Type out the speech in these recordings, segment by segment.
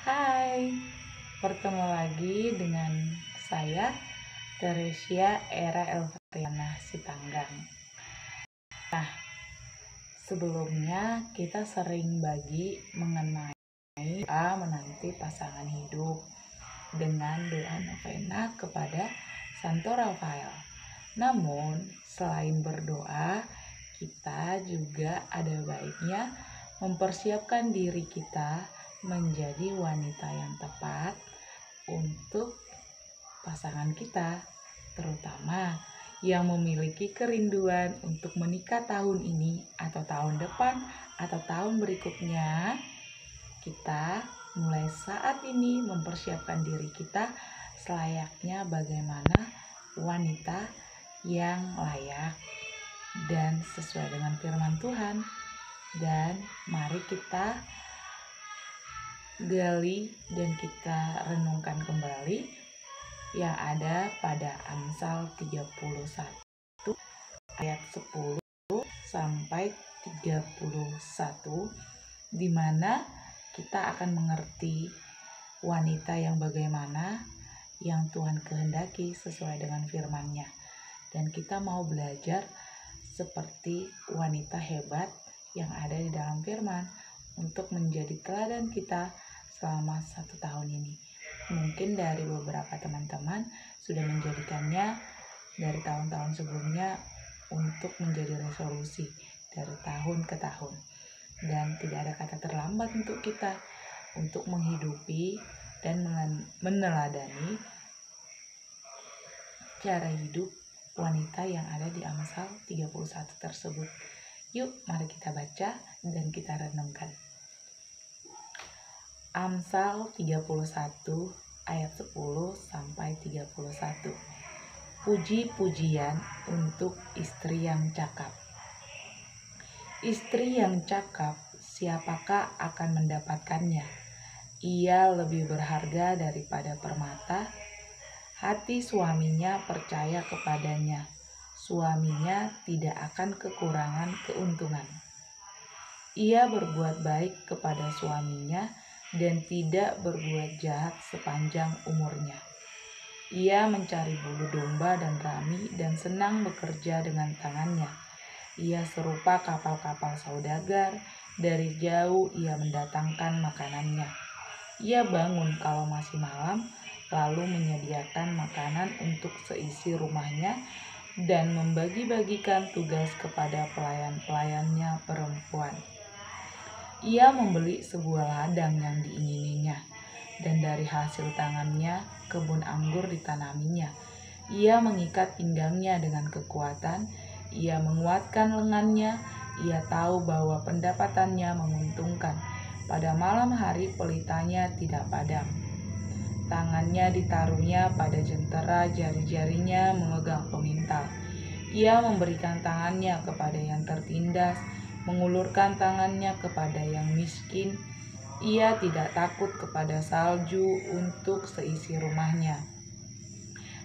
Hai, bertemu lagi dengan saya, Teresia Era Elvariana Sitanggang. Nah, sebelumnya kita sering bagi mengenai doa menanti pasangan hidup dengan doa novena kepada Santo Rafael. Namun, selain berdoa, kita juga ada baiknya mempersiapkan diri kita menjadi wanita yang tepat untuk pasangan kita, terutama yang memiliki kerinduan untuk menikah tahun ini atau tahun depan atau tahun berikutnya. Kita mulai saat ini mempersiapkan diri kita selayaknya bagaimana wanita yang layak dan sesuai dengan firman Tuhan. Dan mari kita gali dan kita renungkan kembali yang ada pada Amsal 31 ayat 10 sampai 31, di mana kita akan mengerti wanita yang bagaimana yang Tuhan kehendaki sesuai dengan firman-Nya. Dan kita mau belajar seperti wanita hebat yang ada di dalam firman untuk menjadi teladan kita selama 1 tahun ini. Mungkin dari beberapa teman-teman sudah menjadikannya dari tahun-tahun sebelumnya untuk menjadi resolusi dari tahun ke tahun. Dan tidak ada kata terlambat untuk kita untuk menghidupi dan meneladani cara hidup wanita yang ada di Amsal 31 tersebut. Yuk, mari kita baca dan kita renungkan. Amsal 31 ayat 10 sampai 31. Puji-pujian untuk istri yang cakap. Istri yang cakap, siapakah akan mendapatkannya? Ia lebih berharga daripada permata. Hati suaminya percaya kepadanya. Suaminya tidak akan kekurangan keuntungan. Ia berbuat baik kepada suaminya dan tidak berbuat jahat sepanjang umurnya. Ia mencari bulu domba dan rami dan senang bekerja dengan tangannya. Ia serupa kapal-kapal saudagar, dari jauh ia mendatangkan makanannya. Ia bangun kalau masih malam, lalu menyediakan makanan untuk seisi rumahnya dan membagi-bagikan tugas kepada pelayan-pelayannya perempuan. Ia membeli sebuah ladang yang diingininya, dan dari hasil tangannya kebun anggur ditanaminya. Ia mengikat pinggangnya dengan kekuatan, ia menguatkan lengannya, ia tahu bahwa pendapatannya menguntungkan. Pada malam hari pelitanya tidak padam. Tangannya ditaruhnya pada jentera, jari-jarinya memegang pemintal. Ia memberikan tangannya kepada yang tertindas, mengulurkan tangannya kepada yang miskin. Ia tidak takut kepada salju untuk seisi rumahnya.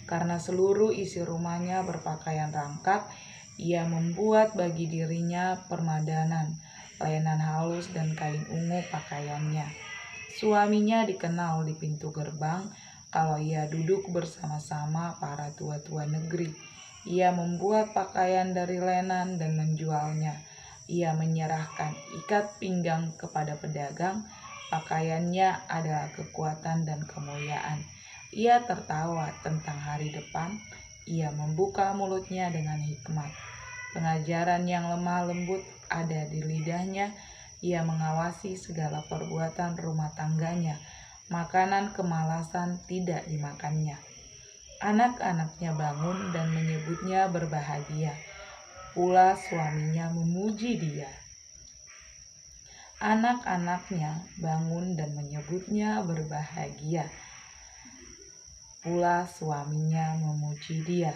Karena seluruh isi rumahnya berpakaian rangkap, ia membuat bagi dirinya permadanan, lenan halus dan kain ungu pakaiannya. Suaminya dikenal di pintu gerbang kalau ia duduk bersama-sama para tua-tua negeri. Ia membuat pakaian dari lenan dan menjualnya. Ia menyerahkan ikat pinggang kepada pedagang. Pakaiannya adalah kekuatan dan kemuliaan. Ia tertawa tentang hari depan. Ia membuka mulutnya dengan hikmat. Pengajaran yang lemah lembut ada di lidahnya. Ia mengawasi segala perbuatan rumah tangganya. Makanan kemalasan tidak dimakannya. Anak-anaknya bangun dan menyebutnya berbahagia. Pula suaminya memuji dia. Anak-anaknya bangun dan menyebutnya berbahagia. Pula suaminya memuji dia.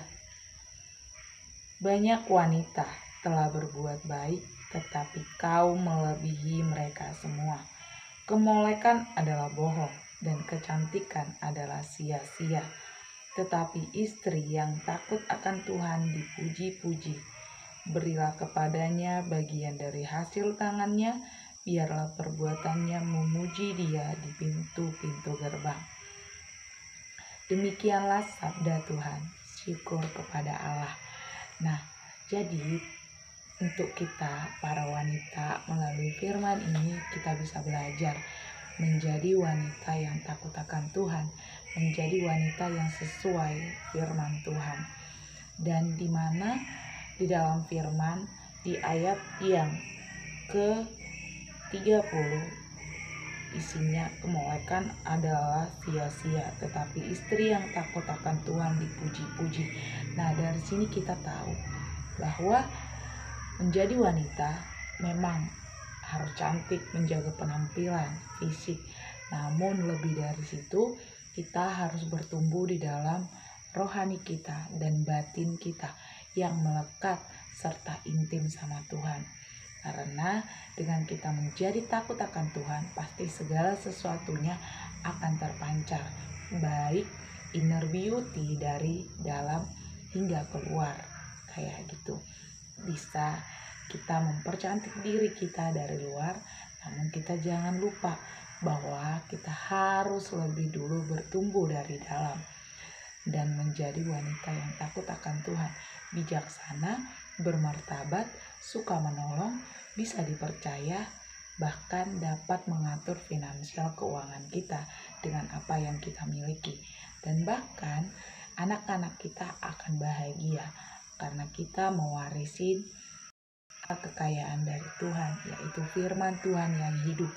Banyak wanita telah berbuat baik, tetapi kau melebihi mereka semua. Kemolekan adalah bohong dan kecantikan adalah sia-sia. Tetapi istri yang takut akan Tuhan dipuji-puji. Berilah kepadanya bagian dari hasil tangannya biarlah perbuatannya memuji Dia di pintu-pintu gerbang. Demikianlah sabda Tuhan, syukur kepada Allah. Nah, jadi untuk kita para wanita melalui firman ini kita bisa belajar menjadi wanita yang takut akan Tuhan, menjadi wanita yang sesuai firman Tuhan. Dan di mana di dalam firman di ayat yang ke-30 isinya kemolekan adalah sia-sia, tetapi istri yang takut akan Tuhan dipuji-puji. Nah, dari sini kita tahu bahwa menjadi wanita memang harus cantik, menjaga penampilan fisik. Namun lebih dari situ, kita harus bertumbuh di dalam rohani kita dan batin kita yang melekat serta intim sama Tuhan. Karena dengan kita menjadi takut akan Tuhan, pasti segala sesuatunya akan terpancar, baik inner beauty dari dalam hingga keluar, kayak gitu. Bisa kita mempercantik diri kita dari luar, namun kita jangan lupa bahwa kita harus lebih dulu bertumbuh dari dalam dan menjadi wanita yang takut akan Tuhan, bijaksana, bermartabat, suka menolong, bisa dipercaya, bahkan dapat mengatur finansial keuangan kita dengan apa yang kita miliki. Dan bahkan anak-anak kita akan bahagia karena kita mewarisi kekayaan dari Tuhan, yaitu firman Tuhan yang hidup,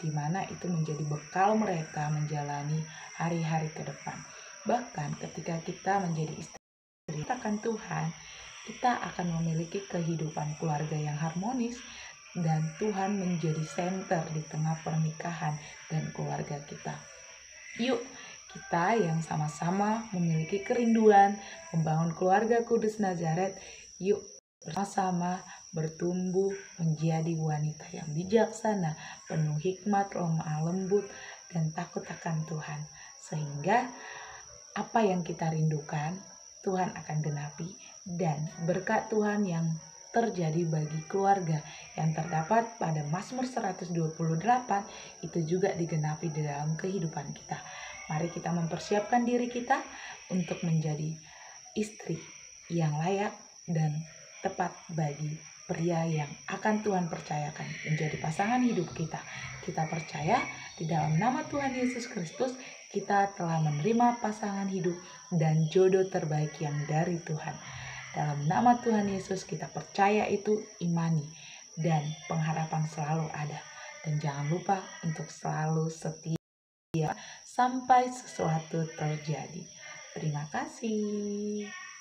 di mana itu menjadi bekal mereka menjalani hari-hari ke depan. Bahkan ketika kita menjadi istri akan Tuhan, kita akan memiliki kehidupan keluarga yang harmonis dan Tuhan menjadi senter di tengah pernikahan dan keluarga kita. Yuk, kita yang sama-sama memiliki kerinduan membangun keluarga Kudus Nazaret, yuk bersama-sama bertumbuh menjadi wanita yang bijaksana, penuh hikmat, lemah lembut, dan takut akan Tuhan. Sehingga apa yang kita rindukan, Tuhan akan genapi, dan berkat Tuhan yang terjadi bagi keluarga yang terdapat pada Mazmur 128 itu juga digenapi di dalam kehidupan kita. Mari kita mempersiapkan diri kita untuk menjadi istri yang layak dan tepat bagi pria yang akan Tuhan percayakan menjadi pasangan hidup kita. Kita percaya di dalam nama Tuhan Yesus Kristus kita telah menerima pasangan hidup dan jodoh terbaik yang dari Tuhan. Dalam nama Tuhan Yesus kita percaya itu, imani, dan pengharapan selalu ada. Dan jangan lupa untuk selalu setia sampai sesuatu terjadi. Terima kasih.